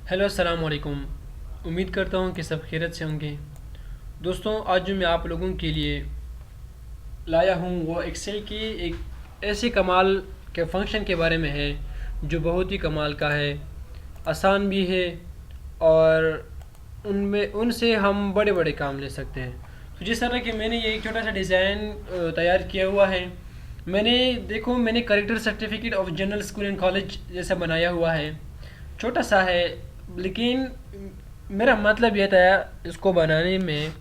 Hello अस्सलाम वालेकुम। उम्मीद करता हूँ कि सब खैरियत से होंगे। दोस्तों, आज जो मैं आप लोगों के लिए लाया हूँ वो एक्सेल की एक ऐसे कमाल के फंक्शन के बारे में है जो बहुत ही कमाल का है, आसान भी है और उनमें उनसे हम बड़े बड़े काम ले सकते हैं। तो जिस तरह कि मैंने ये एक छोटा सा डिज़ाइन तैयार किया हुआ है। मैंने character certificate of general school and college जैसा बनाया हुआ है। छोटा सा है, लेकिन मेरा मतलब यह था इसको बनाने में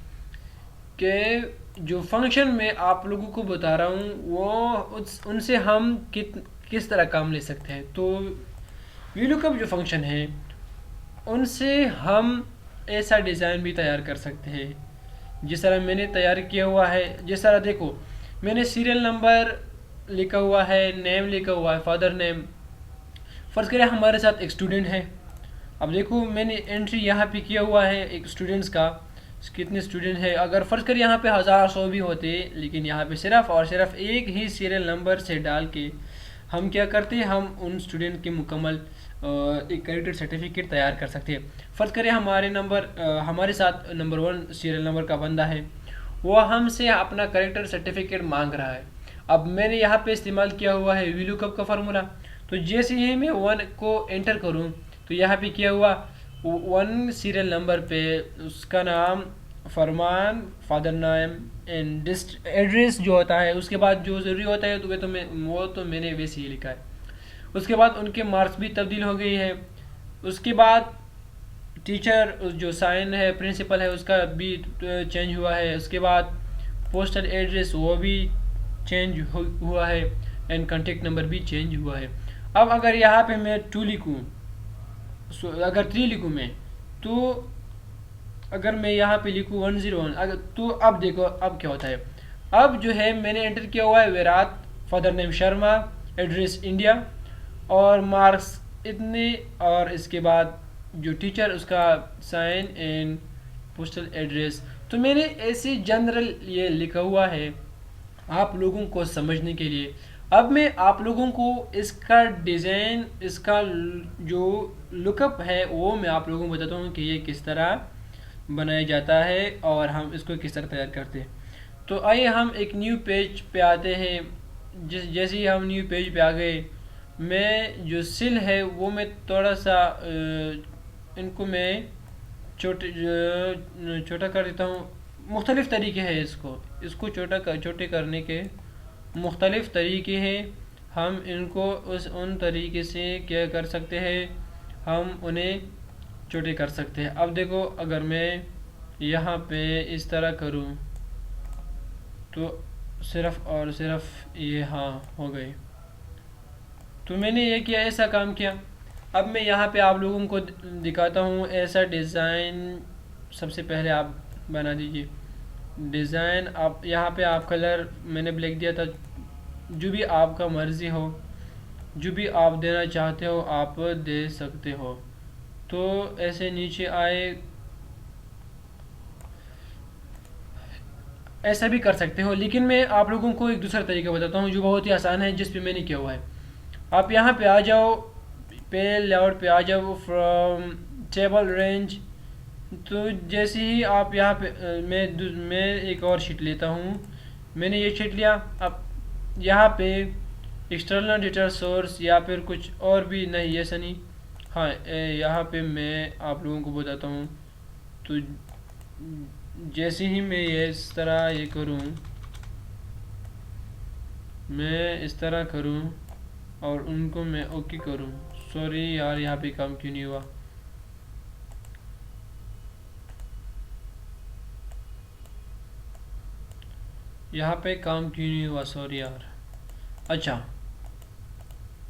कि जो फंक्शन मैं आप लोगों को बता रहा हूँ वो उनसे हम किस तरह काम ले सकते हैं। तो वीलुकअप जो फंक्शन है उनसे हम ऐसा डिज़ाइन भी तैयार कर सकते हैं जिस तरह मैंने तैयार किया हुआ है। जिस तरह देखो, मैंने सीरियल नंबर लिखा हुआ है, नेम लिखा हुआ है, फादर नेम। फ़र्ज़ करें हमारे साथ एक स्टूडेंट है। अब देखो, मैंने एंट्री यहाँ पे किया हुआ है एक स्टूडेंट्स का, कितने स्टूडेंट है। अगर फ़र्ज़ करें यहाँ पे 1000 100 भी होते, लेकिन यहाँ पे सिर्फ़ और सिर्फ एक ही सीरियल नंबर से डाल के हम क्या करते हैं, हम उन स्टूडेंट के मुकम्मल एक कैरेक्टर सर्टिफिकेट तैयार कर सकते हैं। फ़र्ज़ करें हमारे साथ नंबर 1 सीरियल नंबर का बंदा है, वो हमसे अपना कैरेक्टर सर्टिफिकेट मांग रहा है। अब मैंने यहाँ पे इस्तेमाल किया हुआ है वीलुकअप का फार्मूला। तो जैसे ही मैं 1 को एंटर करूँ तो यहाँ पे किया हुआ 1 सीरियल नंबर पे उसका नाम फरमान, फादर नेम एंड एड्रेस जो होता है, उसके बाद जो ज़रूरी होता है तो वो तो मैंने वैसे ही लिखा है। उसके बाद उनके मार्क्स भी तब्दील हो गई है। उसके बाद टीचर जो साइन है प्रिंसिपल है उसका भी चेंज हुआ है। उसके बाद पोस्टल एड्रेस वो भी चेंज हुआ है एंड कॉन्टेक्ट नंबर भी चेंज हुआ है। अब अगर यहाँ पे मैं 2 लिखूँ, अगर 3 लिखूँ मैं, तो अगर मैं यहाँ पे लिखूँ 101, अगर तो अब देखो अब क्या होता है। अब जो है मैंने एंटर किया हुआ है Virat, father name Sharma, address India और मार्क्स इतने, और इसके बाद जो टीचर उसका साइन एंड पोस्टल एड्रेस। तो मैंने ऐसे जनरल ये लिखा हुआ है आप लोगों को समझने के लिए। अब मैं आप लोगों को इसका डिज़ाइन, इसका जो लुकअप है वो मैं आप लोगों को बताता हूँ कि ये किस तरह बनाया जाता है और हम इसको किस तरह तैयार करते हैं। तो आइए हम एक न्यू पेज पे आते हैं। जैसे ही हम न्यू पेज पे आ गए, मैं जो सिल है वो मैं थोड़ा सा इनको मैं छोटा कर देता हूँ। मुख्तलिफ़ तरीके हैं इसको छोटे करने के मुख्तलिफ़ तरीके हैं। हम इनको उन तरीके से क्या कर सकते हैं, हम उन्हें छोटे कर सकते हैं। अब देखो, अगर मैं यहाँ पे इस तरह करूँ तो सिर्फ़ और सिर्फ ये हाँ हो गए। तो मैंने ये किया, ऐसा काम किया। अब मैं यहाँ पे आप लोगों को दिखाता हूँ ऐसा डिज़ाइन। सबसे पहले आप बना दीजिए डिज़ाइन। आप यहाँ पे आप कलर मैंने ब्लैक दिया था, जो भी आपका मर्ज़ी हो, जो भी आप देना चाहते हो आप दे सकते हो। तो ऐसे नीचे आए, ऐसा भी कर सकते हो। लेकिन मैं आप लोगों को एक दूसरा तरीका बताता हूँ जो बहुत ही आसान है, जिस पे मैंने किया हुआ है। आप यहाँ पे आ जाओ, पे लेआउट पे आ जाओ, फ्रॉम टेबल रेंज। तो जैसे ही आप यहाँ पे मैं एक और शीट लेता हूँ। मैंने ये शीट लिया। अब यहाँ पे एक्सटर्नल डेटा सोर्स या फिर कुछ और भी नहीं, ऐसा नहीं। हाँ, यहाँ पे मैं आप लोगों को बताता हूँ। तो जैसे ही मैं ये इस तरह ये करूँ, मैं इस तरह करूँ और उनको मैं ओके करूँ। सॉरी यार, यहाँ पे काम क्यों नहीं हुआ। यहाँ पे काम क्यों नहीं हुआ, सॉरी यार। अच्छा,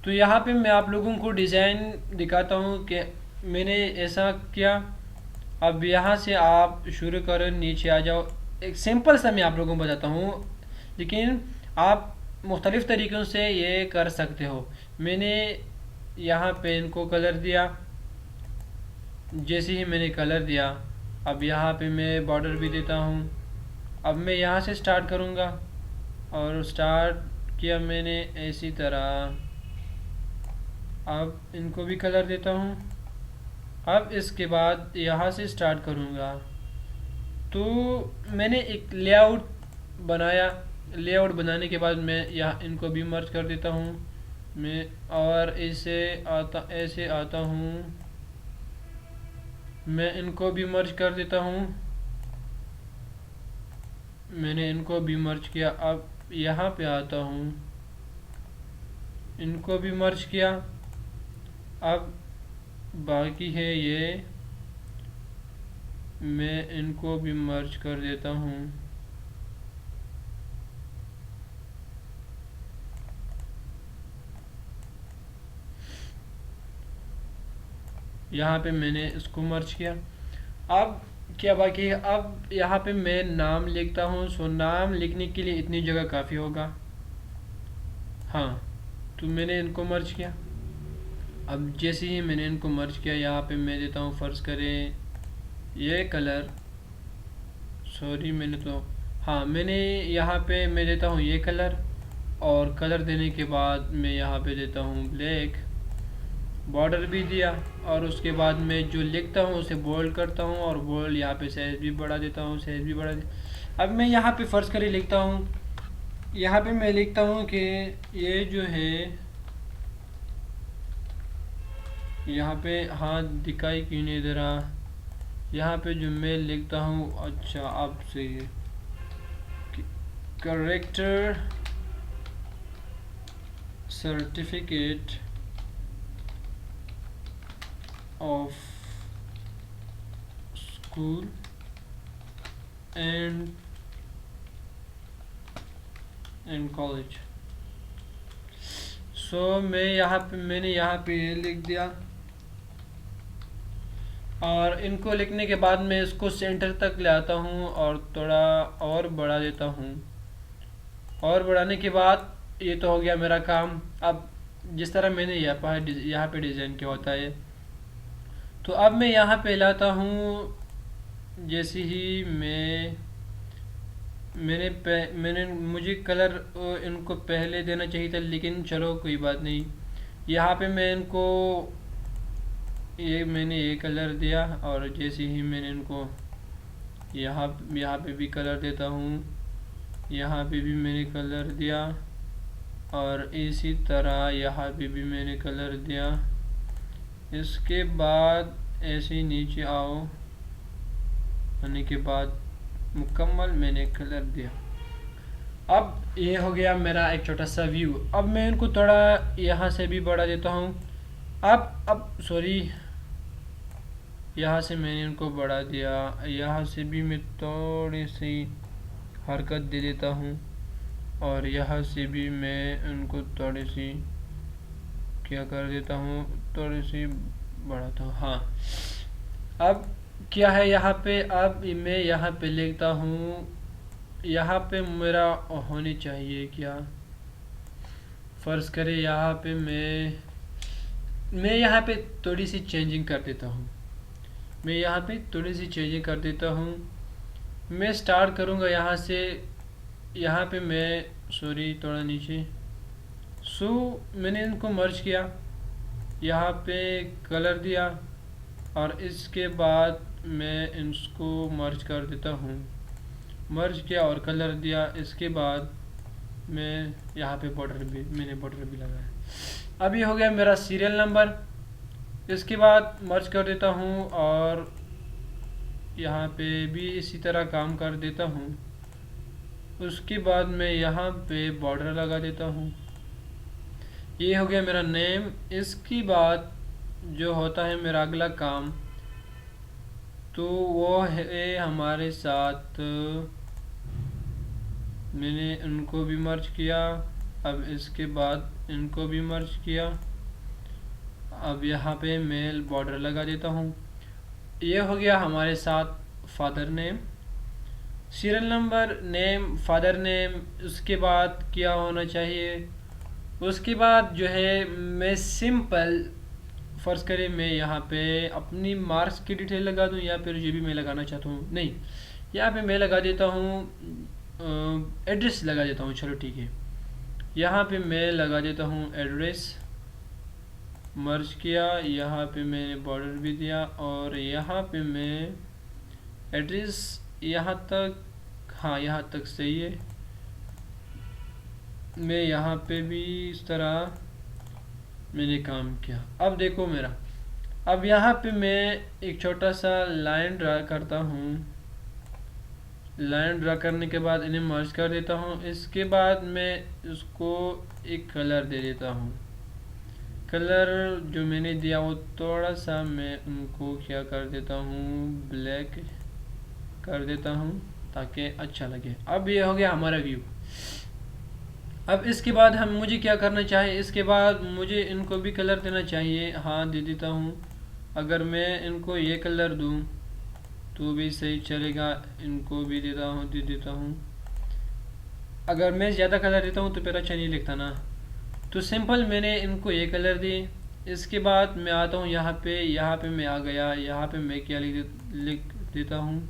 तो यहाँ पे मैं आप लोगों को डिज़ाइन दिखाता हूँ कि मैंने ऐसा किया। अब यहाँ से आप शुरू करो, नीचे आ जाओ। एक सिंपल सा मैं आप लोगों को बताता हूँ, लेकिन आप मुख्तलिफ़ तरीक़ों से ये कर सकते हो। मैंने यहाँ पे इनको कलर दिया। जैसे ही मैंने कलर दिया, अब यहाँ पे मैं बॉर्डर भी देता हूँ। अब मैं यहाँ से स्टार्ट करूँगा और स्टार्ट किया मैंने इसी तरह। अब इनको भी कलर देता हूँ। अब इसके बाद यहाँ से स्टार्ट करूँगा। तो मैंने एक लेआउट बनाया। लेआउट बनाने के बाद मैं यहाँ इनको भी मर्ज कर देता हूँ मैं, और ऐसे आता हूँ, मैं इनको भी मर्ज कर देता हूँ। मैंने इनको भी मर्ज किया। अब यहाँ पे आता हूँ, इनको भी मर्ज किया। अब बाकी है ये, मैं इनको भी मर्ज कर देता हूँ। यहाँ पे मैंने इसको मर्ज किया। अब क्या बाकी है, अब यहाँ पे मैं नाम लिखता हूँ। सो नाम लिखने के लिए इतनी जगह काफ़ी होगा। हाँ, तो मैंने इनको मर्ज किया। अब जैसे ही मैंने इनको मर्ज किया, यहाँ पे मैं देता हूँ, फ़र्ज़ करें ये कलर, सॉरी मैंने तो, हाँ मैंने यहाँ पे मैं देता हूँ ये कलर, और कलर देने के बाद मैं यहाँ पे देता हूँ ब्लैक, बॉर्डर भी दिया। और उसके बाद मैं जो लिखता हूँ उसे बोल्ड करता हूँ, और बोल्ड यहाँ पे साइज भी बढ़ा देता हूँ, साइज भी बढ़ा दे। अब मैं यहाँ पे फ़र्ज़ करें लिखता हूँ, यहाँ पे मैं लिखता हूँ कि ये जो है, यहाँ पे हाँ दिखाई क्यों नहीं दे रहा, यहाँ पे जो मैं लिखता हूँ, अच्छा अब से character certificate of school and college। सो मैंने यहाँ पे ये लिख दिया, और इनको लिखने के बाद मैं इसको सेंटर तक ले आता हूँ और थोड़ा और बढ़ा देता हूँ। और बढ़ाने के बाद ये तो हो गया मेरा काम। अब जिस तरह मैंने यहाँ पे डिज़ाइन किया होता है, तो अब मैं यहाँ पे लाता हूँ। जैसे ही मैंने मुझे कलर इनको पहले देना चाहिए था, लेकिन चलो कोई बात नहीं। यहाँ पे मैं इनको मैंने ये कलर दिया, और जैसे ही मैंने इनको यहाँ पे भी कलर देता हूँ, यहाँ पे भी मैंने कलर दिया, और इसी तरह यहाँ पे भी मैंने कलर दिया। इसके बाद ऐसे ही नीचे आओ, आने के बाद मुकम्मल मैंने कलर दिया। अब ये हो गया मेरा एक छोटा सा व्यू। अब मैं इनको थोड़ा यहाँ से भी बढ़ा देता हूँ। अब सॉरी, यहाँ से मैंने इनको बढ़ा दिया, यहाँ से भी मैं थोड़ी सी हरकत दे देता हूँ, और यहाँ से भी मैं इनको थोड़ी सी क्या कर देता हूँ, थोड़ी सी बढ़ाता हूँ। हाँ, अब क्या है यहाँ पे, अब मैं यहाँ पे लिखता हूँ, यहाँ पे मेरा होनी चाहिए क्या, फ़र्ज़ करें यहाँ पे मैं यहाँ पे थोड़ी सी चेंजिंग कर देता हूँ। मैं यहाँ पे थोड़ी सी चेंजिंग कर देता हूँ। मैं स्टार्ट करूँगा यहाँ से, यहाँ पे मैं सॉरी थोड़ा नीचे। सो मैंने इनको मर्ज किया, यहाँ पे कलर दिया, और इसके बाद मैं इसको मर्ज कर देता हूँ। मर्ज किया और कलर दिया। इसके बाद मैं यहाँ पे मैंने बॉर्डर भी लगाया। अब ये हो गया मेरा सीरियल नंबर। इसके बाद मर्ज कर देता हूँ, और यहाँ पे भी इसी तरह काम कर देता हूँ। उसके बाद मैं यहाँ पे बॉर्डर लगा देता हूँ। ये हो गया मेरा नेम। इसके बाद जो होता है मेरा अगला काम, तो वो है हमारे साथ, मैंने इनको भी मर्ज किया। अब इसके बाद इनको भी मर्ज किया। अब यहाँ पे मैं बॉर्डर लगा देता हूँ। ये हो गया हमारे साथ father name, serial number, name, father name. उसके बाद क्या होना चाहिए, उसके बाद जो है मैं सिंपल फ़र्ज़ करें मैं यहाँ पे अपनी मार्क्स की डिटेल लगा दूँ, या फिर जो भी मैं लगाना चाहता हूँ, नहीं यहाँ पे मैं लगा देता हूँ एड्रेस लगा देता हूँ। चलो ठीक है, यहाँ पे मैं लगा देता हूँ एड्रेस। मर्ज किया, यहाँ पे मैंने बॉर्डर भी दिया और यहाँ पे मैं एड्रेस यहाँ तक, हाँ यहाँ तक सही है। मैं यहाँ पे भी इस तरह मैंने काम किया। अब देखो मेरा, अब यहाँ पे मैं एक छोटा सा लाइन ड्रा करता हूँ। लाइन ड्रा करने के बाद इन्हें मर्ज कर देता हूँ। इसके बाद मैं इसको एक कलर दे देता हूँ। कलर जो मैंने दिया वो थोड़ा सा मैं उनको क्या कर देता हूँ, ब्लैक कर देता हूँ ताकि अच्छा लगे। अब ये हो गया हमारा व्यू। अब इसके बाद मुझे क्या करना चाहिए, इसके बाद मुझे इनको भी कलर देना चाहिए। हाँ दे देता हूँ। अगर मैं इनको ये कलर दूँ तो भी सही चलेगा, इनको भी दे देता हूँ। अगर मैं ज़्यादा कलर देता हूँ तो फिर अच्छा नहीं लगता ना, तो सिंपल मैंने इनको ये कलर दिए। इसके बाद मैं आता हूँ यहाँ पे मैं आ गया। यहाँ पे मैं क्या लिख देता हूँ,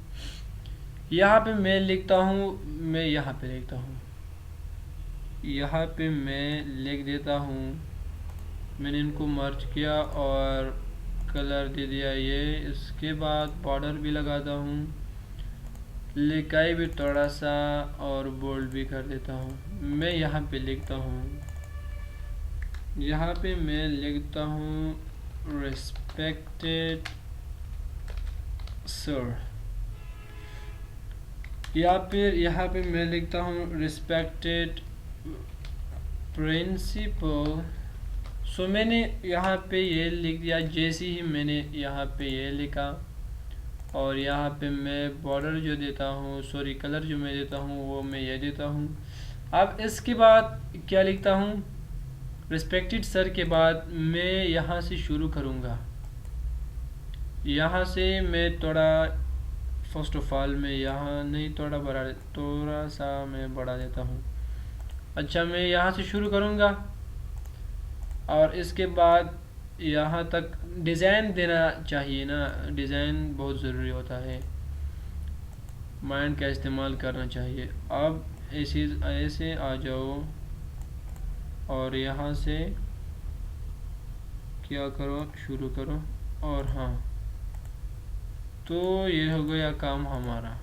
यहाँ पे मैं लिखता हूँ, मैं यहाँ पे लिखता हूँ, यहाँ पे मैं लिख देता हूँ। मैंने इनको मर्ज किया और कलर दे दिया ये। इसके बाद बॉर्डर भी लगाता हूँ, लिखाई भी थोड़ा सा और बोल्ड भी कर देता हूँ। मैं यहाँ पे लिखता हूँ, यहाँ पे मैं लिखता हूँ रिस्पेक्टेड सर, या फिर यहाँ पे मैं लिखता हूँ रिस्पेक्टेड प्रिंसिपल। सो मैंने यहाँ पे ये लिख दिया। जैसे ही मैंने यहाँ पे ये लिखा और यहाँ पे मैं बॉर्डर जो देता हूँ, सॉरी कलर जो मैं देता हूँ वो मैं ये देता हूँ। अब इसके बाद क्या लिखता हूँ, रिस्पेक्टेड सर के बाद मैं यहाँ से शुरू करूँगा। यहाँ से मैं थोड़ा फर्स्ट ऑफ ऑल मैं यहाँ नहीं थोड़ा सा मैं बढ़ा देता हूँ। अच्छा मैं यहाँ से शुरू करूँगा और इसके बाद यहाँ तक डिज़ाइन देना चाहिए ना, डिज़ाइन बहुत ज़रूरी होता है, माइंड का इस्तेमाल करना चाहिए। अब ऐसे आ जाओ और यहाँ से क्या करो, शुरू करो। और हाँ तो ये हो गया काम हमारा।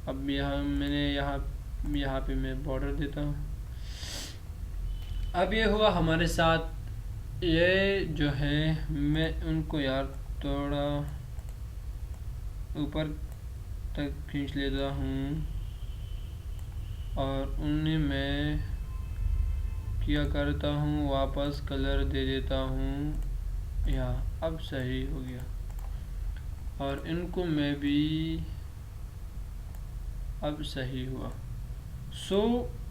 अब यहाँ पे मैं बॉर्डर देता हूँ। अब ये हुआ हमारे साथ। ये जो है मैं उनको यार थोड़ा ऊपर तक खींच लेता हूँ और उन्हें मैं क्या करता हूँ, वापस कलर दे देता हूँ यहाँ। अब सही हो गया और इनको मैं भी, अब सही हुआ। सो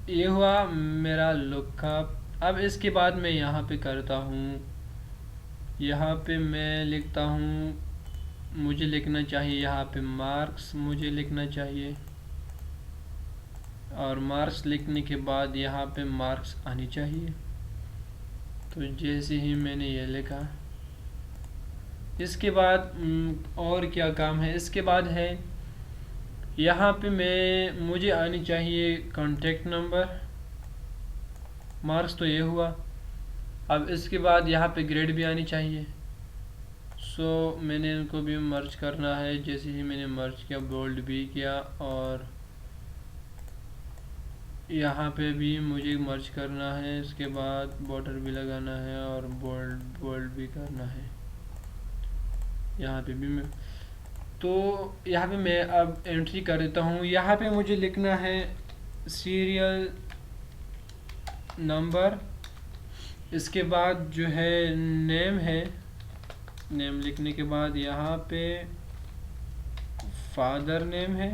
ये हुआ मेरा लुक का। अब इसके बाद मैं यहाँ पे करता हूँ, यहाँ पे मैं लिखता हूँ, मुझे लिखना चाहिए यहाँ पे मार्क्स मुझे लिखना चाहिए और मार्क्स लिखने के बाद यहाँ पे मार्क्स आनी चाहिए। तो जैसे ही मैंने ये लिखा, इसके बाद और क्या काम है, इसके बाद है यहाँ पे मुझे आनी चाहिए कॉन्टैक्ट नंबर। मार्क्स तो ये हुआ। अब इसके बाद यहाँ पे ग्रेड भी आनी चाहिए। सो मैंने इनको भी मर्ज करना है। जैसे ही मैंने मर्ज किया, बोल्ड भी किया और यहाँ पे भी मुझे मर्ज करना है। इसके बाद बॉर्डर भी लगाना है और बोल्ड भी करना है। यहाँ पे भी मैं यहाँ पे मैं अब एंट्री कर देता हूँ। यहाँ पे मुझे लिखना है सीरियल नंबर। इसके बाद जो है नेम है, नेम लिखने के बाद यहाँ पे फादर नेम है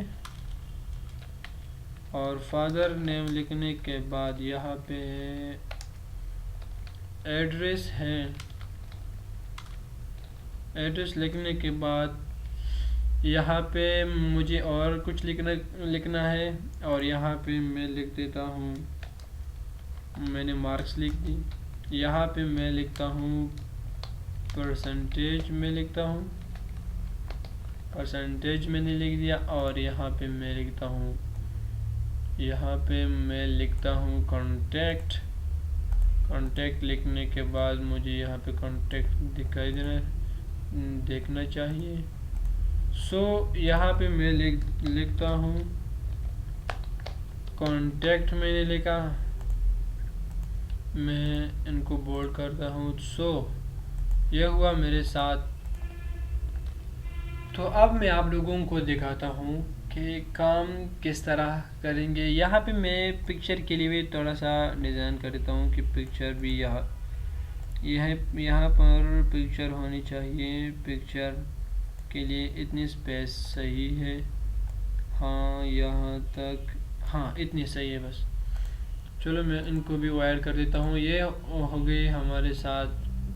और फादर नेम लिखने के बाद यहाँ पे एड्रेस है। एड्रेस लिखने के बाद यहाँ पे मुझे और कुछ लिखना है और यहाँ पे मैं लिख देता हूँ, मैंने मार्क्स लिख दी। यहाँ पे मैं लिखता हूँ परसेंटेज में लिखता हूँ, परसेंटेज मैंने लिख दिया। और यहाँ पे मैं लिखता हूँ, यहाँ पे मैं लिखता हूँ कॉन्टैक्ट कॉन्टैक्ट लिखने के बाद मुझे यहाँ पे कॉन्टैक्ट दिखाई देखना चाहिए। यहाँ पे मैं लिखता हूँ कॉन्टैक्ट, मैंने लिखा, मैं इनको बोल्ड करता हूँ। यह हुआ मेरे साथ। तो अब मैं आप लोगों को दिखाता हूँ कि काम किस तरह करेंगे। यहाँ पे मैं पिक्चर के लिए भी थोड़ा सा डिज़ाइन कर देता हूँ कि पिक्चर भी यहाँ पर पिक्चर होनी चाहिए। पिक्चर के लिए इतनी स्पेस सही है, हाँ यहाँ तक, हाँ इतनी सही है बस। चलो मैं इनको भी वायर कर देता हूँ। ये हो गई हमारे साथ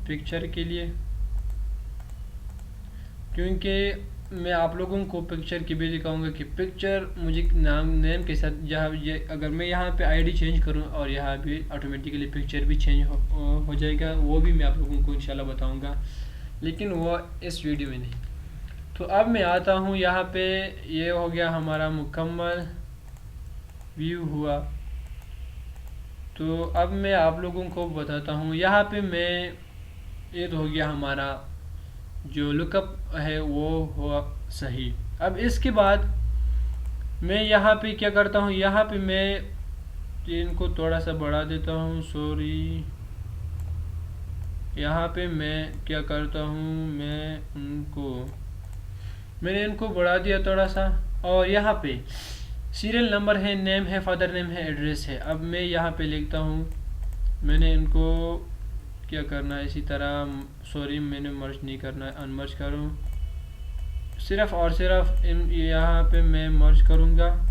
पिक्चर के लिए, क्योंकि मैं आप लोगों को पिक्चर की भी दिखाऊंगा कि पिक्चर मुझे नेम के साथ जहाँ ये अगर मैं यहाँ पे आईडी चेंज करूँ और यहाँ भी ऑटोमेटिकली पिक्चर भी चेंज हो जाएगा, वो भी मैं आप लोगों को इंशाल्लाह बताऊंगा, लेकिन वो इस वीडियो में नहीं। तो अब मैं आता हूँ यहाँ पे, ये हो गया हमारा मुकम्मल व्यू हुआ। तो अब मैं आप लोगों को बताता हूँ, यहाँ पे मैं, ये तो हो गया हमारा जो लुकअप है वो हुआ सही। अब इसके बाद मैं यहाँ पे क्या करता हूँ, यहाँ पे मैं इनको थोड़ा सा बढ़ा देता हूँ, सॉरी। यहाँ पे मैं क्या करता हूँ, मैंने इनको बढ़ा दिया थोड़ा सा। और यहाँ पे सीरियल नंबर है, नेम है, फादर नेम है, एड्रेस है। अब मैं यहाँ पे लिखता हूँ, मैंने इनको क्या करना है इसी तरह, सॉरी मैंने मर्ज नहीं करना है, अनमर्ज करूँ सिर्फ और सिर्फ यहाँ पे मैं मर्ज करूँगा।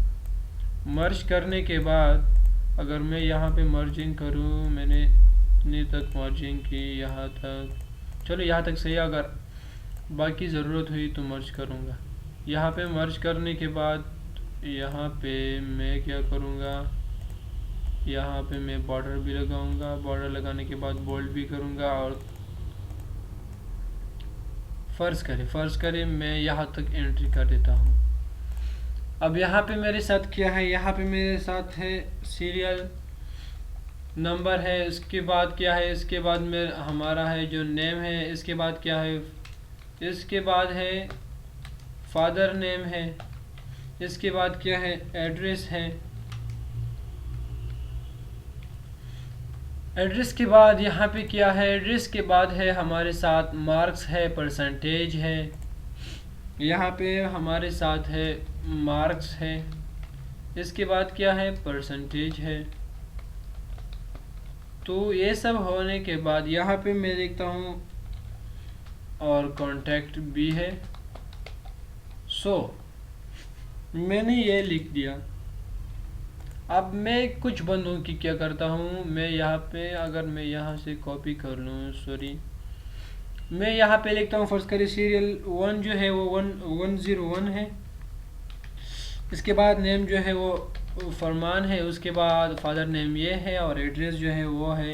मर्ज करने के बाद अगर मैं यहाँ पे मर्जिंग करूँ, मैंने इतनी तक मर्जिंग की, यहाँ तक, चलो यहाँ तक सही, अगर बाकी ज़रूरत हुई तो मर्ज करूँगा। यहाँ पे मर्ज करने के बाद यहाँ पे मैं क्या करूँगा, यहाँ पे मैं बॉर्डर भी लगाऊंगा। बॉर्डर लगाने के बाद बोल्ड भी करूँगा। और फ़र्ज़ करें मैं यहाँ तक एंट्री कर देता हूँ। अब यहाँ पे मेरे साथ क्या है, यहाँ पे मेरे साथ है सीरियल नंबर है, इसके बाद क्या है, इसके बाद में हमारा है जो नेम है, इसके बाद क्या है, इसके बाद है फादर नेम है, इसके बाद क्या है, एड्रेस है। एड्रेस के बाद यहाँ पे क्या है, एड्रेस के बाद है हमारे साथ मार्क्स है, परसेंटेज है। यहाँ पे हमारे साथ है मार्क्स है, इसके बाद क्या है, परसेंटेज है। तो ये सब होने के बाद यहाँ पे मैं देखता हूँ और कॉन्टैक्ट भी है। मैंने ये लिख दिया। अब मैं कुछ बंदों की क्या करता हूँ, मैं यहाँ पे, अगर मैं यहाँ से कॉपी कर लूँ, सॉरी, मैं यहाँ पे लिखता हूँ, फर्स्ट करिए सीरियल 1 जो है वो 101 है। इसके बाद नेम जो है वो फरमान है, उसके बाद फादर नेम ये है, और एड्रेस जो है वो है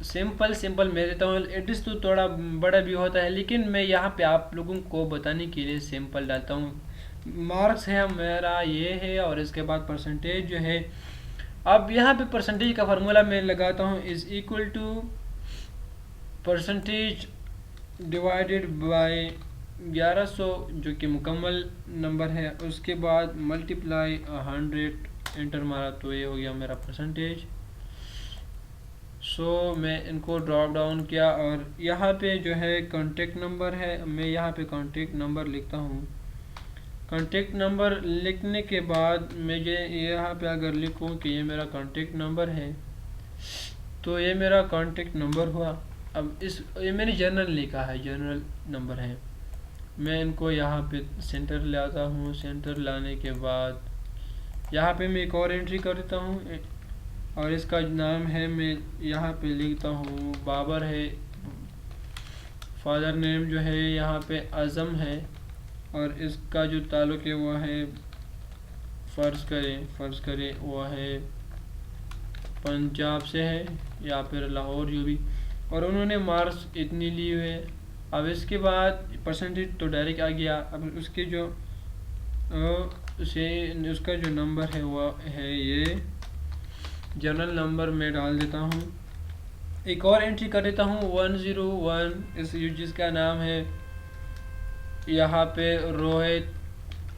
सिंपल मैं देता हूँ। एड्रेस तो थोड़ा बड़ा भी होता है, लेकिन मैं यहाँ पे आप लोगों को बताने के लिए सिंपल डालता हूँ। मार्क्स है मेरा ये है, और इसके बाद परसेंटेज जो है। अब यहाँ पे परसेंटेज का फार्मूला मैं लगाता हूँ, is equal to percentage divided by 1100 जो कि मुकम्मल नंबर है, उसके बाद मल्टीप्लाई 100, एंटर मारा तो ये हो गया मेरा परसेंटेज। मैं इनको ड्रॉप डाउन किया, और यहाँ पे जो है कॉन्टेक्ट नंबर है, मैं यहाँ पे कॉन्टेक्ट नंबर लिखता हूँ। कॉन्टेक्ट नंबर लिखने के बाद मुझे यहाँ पे अगर लिखूँ कि ये मेरा कॉन्टेक्ट नंबर है, तो ये मेरा कॉन्टेक्ट नंबर हुआ। अब ये मैंने जनरल लिखा है, जनरल नंबर है। मैं इनको यहाँ पे सेंटर ले आता हूँ। सेंटर लाने के बाद यहाँ पे मैं एक और एंट्री कर देता हूँ, और इसका नाम है, मैं यहाँ पे लिखता हूँ बाबर है। फादर नेम जो है यहाँ पे आज़म है, और इसका जो ताल्लुक़ है वो है, फ़र्ज़ करें वो है पंजाब से है, या फिर लाहौर जो भी, और उन्होंने मार्क्स इतनी ली हुई है। अब इसके बाद परसेंटेज तो डायरेक्ट आ गया। अब उसके जो उसका जो नंबर है वो है ये जर्नल नंबर मैं डाल देता हूँ। एक और एंट्री कर देता हूँ 101, इस जिसका नाम है यहाँ पे रोहित,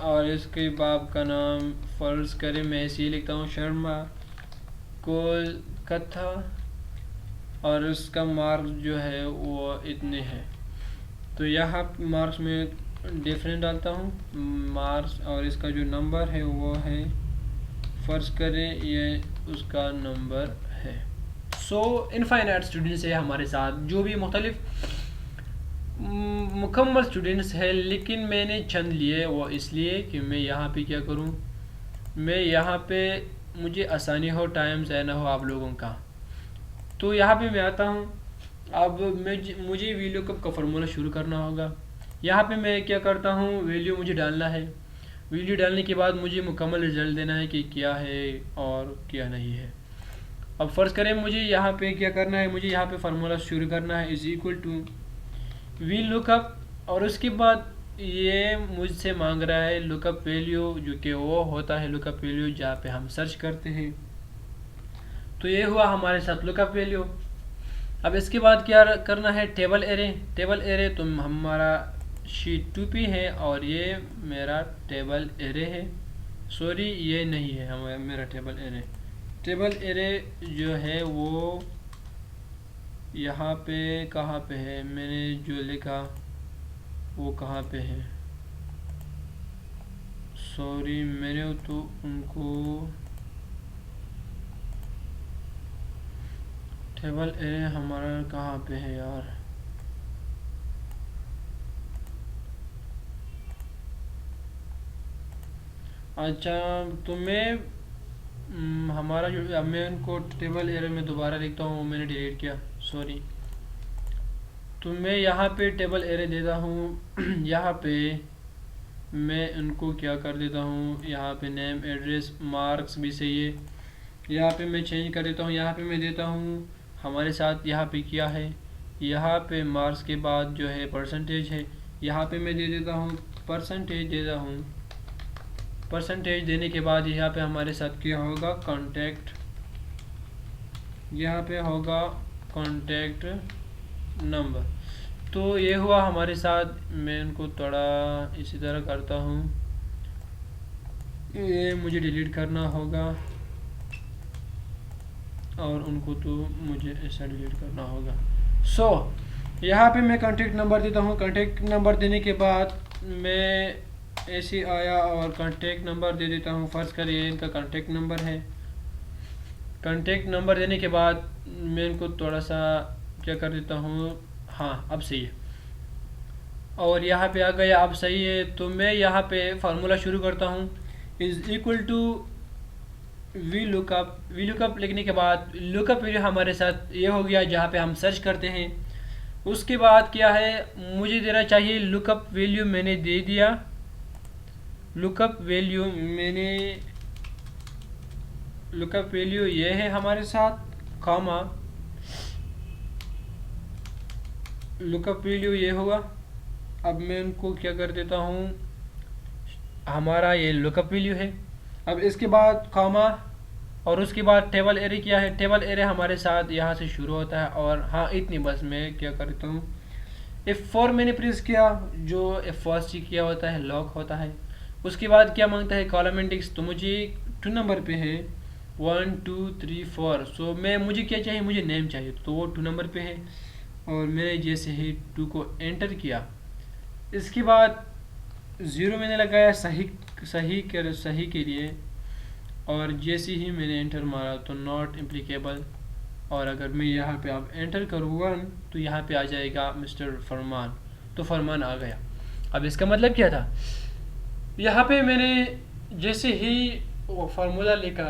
और इसके बाप का नाम फर्ज करें मैं इसे लिखता हूँ शर्मा, कोलकाता, और इसका मार्क्स जो है वो इतने हैं। तो यहाँ मार्क्स में डिफरेंट डालता हूँ मार्क्स, और इसका जो नंबर है वो है, फर्ज करें ये उसका नंबर है। सो इनफाइनाइट स्टूडेंट्स है हमारे साथ, जो भी मुख्तलिफ मुकम्मल स्टूडेंट्स है, लेकिन मैंने चंद लिए वो इसलिए कि मैं यहाँ पे क्या करूँ, मैं यहाँ पे मुझे आसानी हो, टाइम ज़ाया ना हो आप लोगों का। तो यहाँ पे मैं आता हूँ। अब मुझे वैल्यू कप का फार्मूला शुरू करना होगा। यहाँ पे मैं क्या करता हूँ, वैल्यू मुझे डालना है। वैल्यू डालने के बाद मुझे मुकम्मल रिजल्ट देना है कि क्या है और क्या नहीं है। अब फ़र्ज़ करें मुझे यहाँ पे क्या करना है, मुझे यहाँ पे फार्मूला शुरू करना है, is equal to V lookup, और उसके बाद ये मुझसे मांग रहा है लुकअप वैल्यू, जो कि वो होता है लुकअप वैल्यू जहाँ पे हम सर्च करते हैं। तो ये हुआ हमारे साथ लुकअप वैल्यू। अब इसके बाद क्या करना है, टेबल एरे। टेबल एरे तो हमारा शीट 2 पे है और ये मेरा टेबल एरे है। सॉरी ये नहीं है हमारा मेरा टेबल एरे। टेबल एरे जो है वो यहाँ पे कहाँ पे है, मैंने जो लिखा वो कहाँ पे है, सॉरी मैंने तो उनको टेबल एरे हमारा कहाँ पे है यार। अच्छा तो मैं हमारा जो, अब मैं उनको टेबल एरे में दोबारा लिखता हूँ, मैंने डिलीट किया, सॉरी। तो मैं यहाँ पे टेबल एरे देता हूँ यहाँ पे मैं उनको क्या कर देता हूँ, यहाँ पे नेम एड्रेस मार्क्स भी सही है, यहाँ पे मैं चेंज कर देता हूँ। यहाँ पे मैं देता हूँ हमारे साथ यहाँ पे क्या है, यहाँ पे मार्क्स के बाद जो है परसेंटेज है, यहाँ पे मैं दे देता हूँ परसेंटेज देता हूँ। परसेंटेज देने के बाद यहाँ पे हमारे साथ क्या होगा, कॉन्टैक्ट, यहाँ पे होगा कॉन्टैक्ट नंबर। तो ये हुआ हमारे साथ। मैं इनको थोड़ा इसी तरह करता हूँ, ये मुझे डिलीट करना होगा और उनको तो मुझे ऐसा डिलीट करना होगा। सो यहाँ पे मैं कॉन्टैक्ट नंबर देता हूँ। कॉन्टैक्ट नंबर देने के बाद मैं ऐसे आया और कॉन्टैक्ट नंबर दे देता हूँ। फ़र्ज़ करिए इनका कॉन्टैक्ट नंबर है। कॉन्टैक्ट नंबर देने के बाद मैं इनको थोड़ा सा क्या कर देता हूँ, हाँ अब सही है, और यहाँ पे आ गया, अब सही है। तो मैं यहाँ पे फार्मूला शुरू करता हूँ, is equal to V lookup. V lookup लिखने के बाद लुकअप वैल्यू हमारे साथ ये हो गया जहाँ पे हम सर्च करते हैं। उसके बाद क्या है, मुझे देना चाहिए लुकअप वैल्यू, मैंने दे दिया लुकअप वैल्यू, मैंने लुकअप वैल्यू ये है हमारे साथ, कॉमा लुकअप वैल्यू ये होगा। अब मैं उनको क्या कर देता हूँ, हमारा ये लुकअप वैल्यू है। अब इसके बाद कॉमा, और उसके बाद टेबल एरे क्या है, टेबल एरे हमारे साथ यहाँ से शुरू होता है, और हाँ इतनी बस मैं क्या करता हूँ, F4 मैंने प्रेस किया, जो F4 किया होता है लॉक होता है। उसके बाद क्या मांगता है, कॉलम इंडेक्स, तो मुझे 2 नंबर पे है 1 2 3 4। सो मैं मुझे क्या चाहिए, मुझे नेम चाहिए, तो वो 2 नंबर पे है, और मैंने जैसे ही 2 को एंटर किया, इसके बाद 0 मैंने लगाया सही के लिए, और जैसे ही मैंने एंटर मारा तो नॉट इम्प्लीकेबल, और अगर मैं यहाँ पे अब एंटर करूँ 1 तो यहाँ पे आ जाएगा मिस्टर फरमान, तो फरमान आ गया। अब इसका मतलब क्या था, यहाँ पे मैंने जैसे ही वो फार्मूला लिखा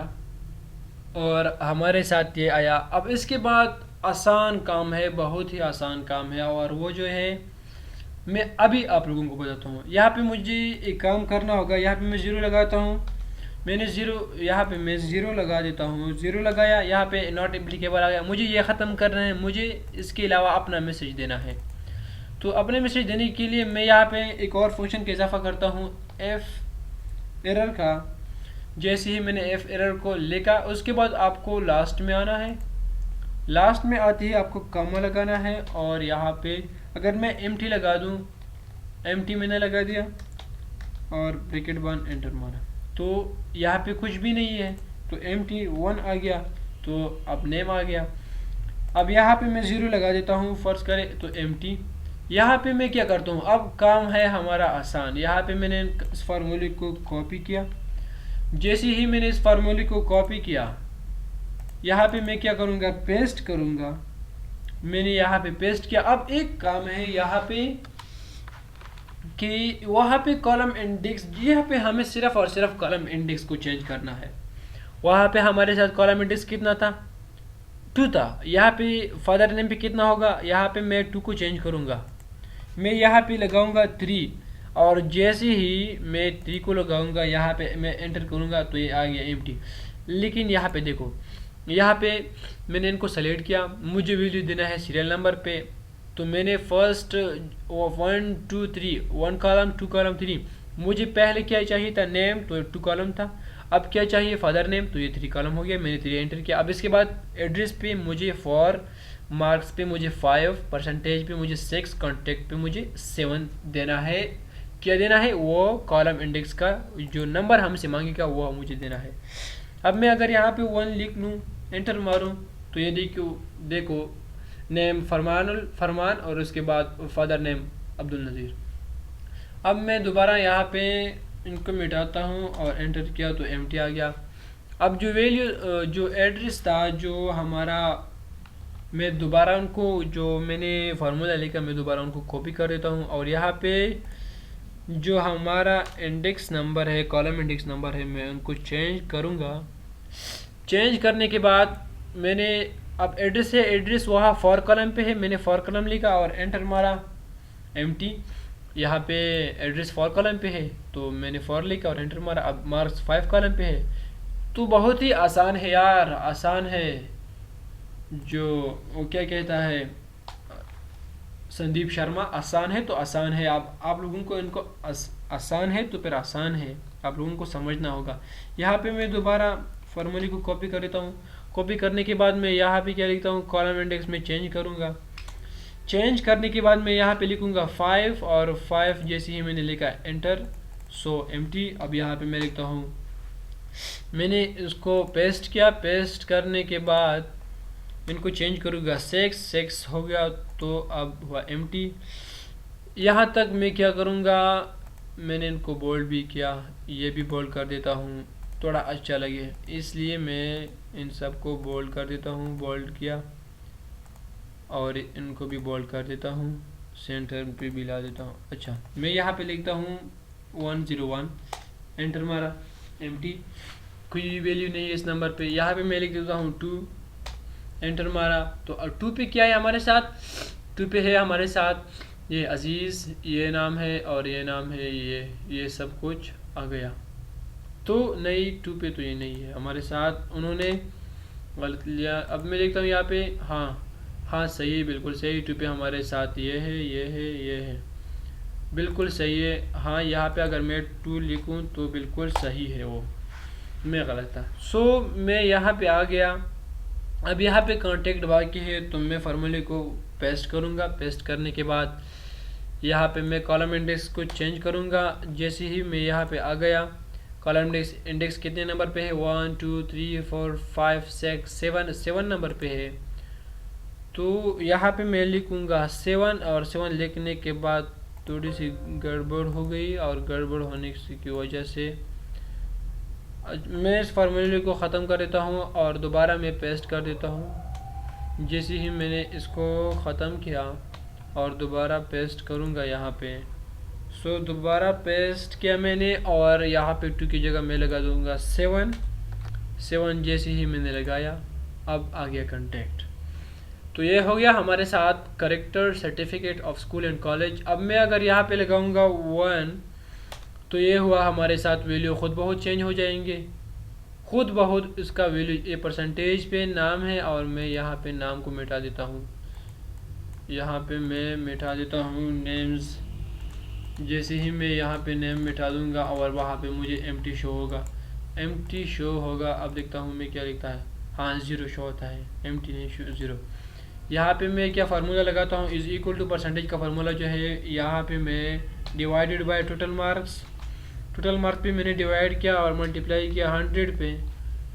और हमारे साथ ये आया। अब इसके बाद आसान काम है, बहुत ही आसान काम है, और वो जो है मैं अभी आप लोगों को बताता हूँ। यहाँ पे मुझे एक काम करना होगा, यहाँ पे मैं 0 लगाता हूँ, मैंने 0 यहाँ पे मैं 0 लगा देता हूँ, 0 लगाया, यहाँ पे नॉट एप्लीकेबल आ गया। मुझे ये ख़त्म करना है, मुझे इसके अलावा अपना मैसेज देना है। तो अपने मैसेज देने के लिए मैं यहाँ पे एक और फंक्शन का इजाफा करता हूँ, एफ एरर का। जैसे ही मैंने एफ एरर को लिखा उसके बाद आपको लास्ट में आना है। लास्ट में आते ही आपको कॉमा लगाना है और यहाँ पे अगर मैं एम्प्टी लगा दूँ, एम्प्टी मैंने लगा दिया और ब्रैकेट बंद एंटर मारा तो यहाँ पे कुछ भी नहीं है, तो एम्प्टी 1 आ गया, तो अब नेम आ गया। अब यहाँ पे मैं 0 लगा देता हूँ फर्ज करें तो एम्प्टी। यहाँ पे मैं क्या करता हूँ, अब काम है हमारा आसान। यहाँ पे मैंने इस फार्मूले को कॉपी किया। जैसे ही मैंने इस फार्मूले को कॉपी किया, यहाँ पे मैं क्या करूँगा, पेस्ट करूँगा। मैंने यहाँ पे पेस्ट किया। अब एक काम है यहाँ पे कि वहाँ पे कॉलम इंडेक्स, यहाँ पे हमें सिर्फ और सिर्फ कॉलम इंडेक्स को चेंज करना है। वहाँ पे हमारे साथ कॉलम इंडेक्स कितना था, 2 था। यहाँ पे फादर नेम पे कितना होगा, यहाँ पे मैं 2 को चेंज करूँगा। मैं यहाँ पे लगाऊंगा 3 और जैसे ही मैं 3 को लगाऊंगा यहाँ पे मैं एंटर करूँगा तो ये आ गया एम्प्टी। लेकिन यहाँ पे देखो, यहाँ पे मैंने इनको सेलेक्ट किया, मुझे वैल्यू देना है सीरियल नंबर पे, तो मैंने फर्स्ट 1 2 3 1 कॉलम 2 कॉलम 3। मुझे पहले क्या चाहिए था, नेम, तो 2 कॉलम था। अब क्या चाहिए, फादर नेम, तो ये 3 कॉलम हो गया। मैंने 3 एंटर किया। अब इसके बाद एड्रेस पे मुझे 4, मार्क्स पे मुझे 5, परसेंटेज पे मुझे 6, कॉन्टैक्ट पे मुझे 7 देना है। क्या देना है, वो कॉलम इंडेक्स का जो नंबर हमसे मांगेगा वो मुझे देना है। अब मैं अगर यहाँ पे 1 लिख लूँ, एंटर मारूँ, तो ये देखो नेम फरमान और उसके बाद फादर नेम अब्दुल नज़ीर। अब मैं दोबारा यहाँ पे इनको मिटाता हूँ और एंटर किया तो एम्प्टी आ गया। अब जो वैल्यू जो एड्रेस था जो हमारा, मैं दोबारा उनको, जो मैंने फार्मूला लिखा, मैं दोबारा उनको कॉपी कर देता हूँ और यहाँ पे जो हमारा इंडेक्स नंबर है, कॉलम इंडेक्स नंबर है, मैं उनको चेंज करूँगा। चेंज करने के बाद मैंने, अब एड्रेस है, एड्रेस वहाँ 4 कॉलम पे है, मैंने 4 कॉलम लिखा और एंटर मारा, एम्प्टी। यहाँ पे एड्रेस 4 कॉलम पे है तो मैंने 4 लिखा और एंटर मारा। अब मार्क्स 5 कॉलम पे है। तो बहुत ही आसान है यार, आसान है। जो वो क्या कहता है संदीप शर्मा, आसान है तो आसान है। आप लोगों को इनको आसान है तो फिर आसान है, आप लोगों को समझना होगा। यहाँ पे मैं दोबारा फॉर्मूले को कॉपी कर देता हूँ। कॉपी करने के बाद मैं यहाँ पे क्या लिखता हूँ, कॉलम इंडेक्स में चेंज करूँगा। चेंज करने के बाद मैं यहाँ पे लिखूँगा 5 और 5 जैसे ही मैंने लिखा एंटर, सो एम्प्टी। अब यहाँ पे मैं लिखता हूँ, मैंने इसको पेस्ट किया। पेस्ट करने के बाद इनको चेंज करूँगा, 6 हो गया तो अब हुआ एम्प्टी। यहाँ तक मैं क्या करूँगा, मैंने इनको बोल्ड भी किया, ये भी बोल्ड कर देता हूँ थोड़ा अच्छा लगे, इसलिए मैं इन सबको बोल्ड कर देता हूँ। बोल्ड किया और इनको भी बोल्ड कर देता हूँ, सेंटर पे भी ला देता हूँ। अच्छा, मैं यहाँ पे लिखता हूँ 101, एंटर मारा, एम्प्टी, कोई भी वैल्यू नहीं है इस नंबर पे। यहाँ पे मैं लिख देता हूँ 2, एंटर मारा, तो अब 2 पे क्या है हमारे साथ, 2 पे है हमारे साथ ये अजीज़, ये नाम है और ये नाम है, ये सब कुछ आ गया। तो नहीं, 2 पे तो ये नहीं है हमारे साथ, उन्होंने गलत लिया। अब मैं लिखता हूँ यहाँ पे, हाँ सही है, बिल्कुल सही, 2 पे हमारे साथ ये है, ये है, ये है, बिल्कुल सही है। हाँ, यहाँ पे अगर मैं 2 लिखूँ तो बिल्कुल सही है, वो मैं गलत था। सो मैं यहाँ पे आ गया। अब यहाँ पे कॉन्टेक्ट बाकी है तो मैं फार्मूले को पेस्ट करूँगा। पेस्ट करने के बाद यहाँ पे मैं कॉलम इंडेक्स को चेंज करूँगा। जैसे ही मैं यहाँ पे आ गया, कॉलम इंडेक्स कितने नंबर पे है, 1 2 3 4 5 6 7 नंबर पे है। तो यहाँ पे मैं लिखूँगा 7 और 7 लिखने के बाद थोड़ी सी गड़बड़ हो गई और गड़बड़ होने की वजह से मैं इस फार्मूले को ख़त्म कर देता हूँ और दोबारा मैं पेस्ट कर देता हूँ। जैसे ही मैंने इसको ख़त्म किया और दोबारा पेस्ट करूँगा यहाँ पे, सो दोबारा पेस्ट किया मैंने और यहाँ पे 2 की जगह मैं लगा दूँगा 7 जैसे ही मैंने लगाया, अब आ गया कॉन्टैक्ट। तो ये हो गया हमारे साथ character certificate of school and college. अब मैं अगर यहाँ पे लगाऊँगा 1 तो ये हुआ हमारे साथ, वैल्यू खुद बहुत चेंज हो जाएंगे, खुद बहुत इसका वैल्यू। ये परसेंटेज पे नाम है और मैं यहाँ पे नाम को मिटा देता हूँ, यहाँ पे मैं मिटा देता हूँ नेम्स। जैसे ही मैं यहाँ पे नेम मिटा दूँगा और वहाँ पे मुझे एम्प्टी शो होगा। एम्प्टी शो होगा। अब देखता हूँ मैं क्या लिखता है। हाँ, ज़ीरो शो होता है, एम्प्टी नहीं शो, ज़ीरो। यहाँ पे मैं क्या फार्मूला लगाता हूँ, इज़ इक्वल टू परसेंटेज का फार्मूला जो है यहाँ पे मैं divided by total marks, total marks पे मैंने डिवाइड किया और मल्टीप्लाई किया 100 पे,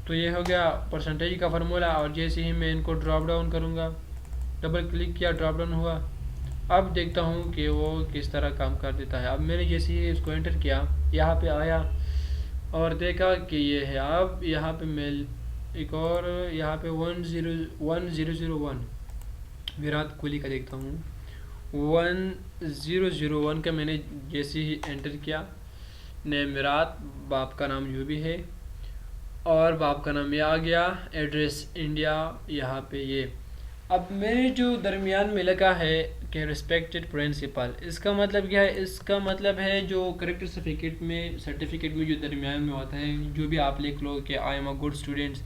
तो ये हो गया परसेंटेज का फार्मूला। और जैसे ही मैं इनको ड्रॉप डाउन करूँगा, डबल क्लिक किया, ड्रॉप डाउन हुआ। अब देखता हूँ कि वो किस तरह काम कर देता है। अब मैंने जैसे ही इसको एंटर किया, यहाँ पे आया और देखा कि ये है। अब यहाँ पे मैं एक और यहाँ पे 1001 विराट कोहली का देखता हूँ। 1001 का मैंने जैसे ही एंटर किया, नेम विराट, बाप का नाम जो भी है और बाप का नाम ये आ गया, एड्रेस इंडिया यहाँ पे ये। अब मेरे जो दरमियान में लगा है कि रिस्पेक्टेड प्रिंसिपल, इसका मतलब क्या है? इसका मतलब है जो करेक्टर सर्टिफिकेट में जो दरमियान में होता है, जो भी आप लिख लो कि I am a good student.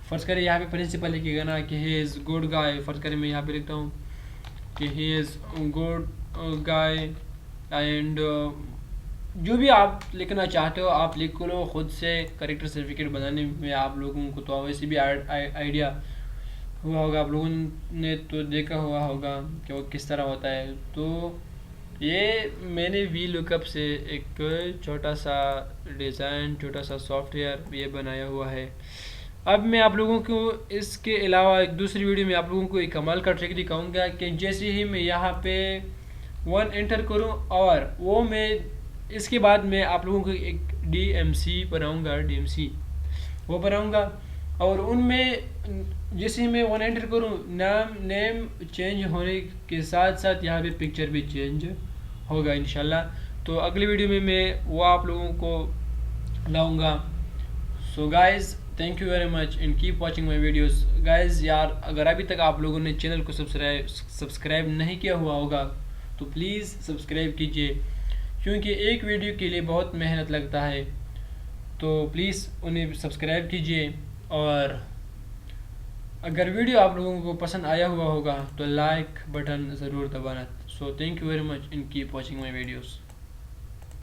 फ़र्ज़ करें यहाँ पे प्रिंसिपल लिखिएगा ना कि ही इज़ गुड गाय। फ़र्ज़ करें मैं यहाँ पे लिखता हूँ कि he is good guy and जो भी आप लिखना चाहते हो आप लिख लो खुद से। करेक्टर सर्टिफिकेट बनाने में आप लोगों को तो वैसे भी आइडिया हुआ होगा, आप लोगों ने तो देखा हुआ होगा कि वो किस तरह होता है। तो ये मैंने वी लुकअप से एक छोटा सा डिज़ाइन, छोटा सा सॉफ्टवेयर ये बनाया हुआ है। अब मैं आप लोगों को इसके अलावा एक दूसरी वीडियो में आप लोगों को एक कमाल का ट्रिक दिखाऊंगा कि जैसे ही मैं यहाँ पे 1 एंटर करूँ और वो मैं इसके बाद मैं आप लोगों को एक DMC बनाऊंगा, DMC वो बनाऊंगा। और उनमें जैसे ही मैं 1 एंटर करूँ, नेम चेंज होने के साथ साथ यहाँ पे पिक्चर भी चेंज होगा इंशाल्लाह। तो अगली वीडियो में मैं वो आप लोगों को लाऊंगा। So guys, thank you very much and keep watching my videos. Guys यार, अगर अभी तक आप लोगों ने चैनल को सब्सक्राइब नहीं किया हुआ होगा तो प्लीज़ सब्सक्राइब कीजिए, क्योंकि एक वीडियो के लिए बहुत मेहनत लगता है। तो प्लीज़ उन्हें सब्सक्राइब कीजिए। और अगर वीडियो आप लोगों को पसंद आया हुआ होगा तो लाइक बटन ज़रूर दबाना। So thank you very much and keep watching my videos.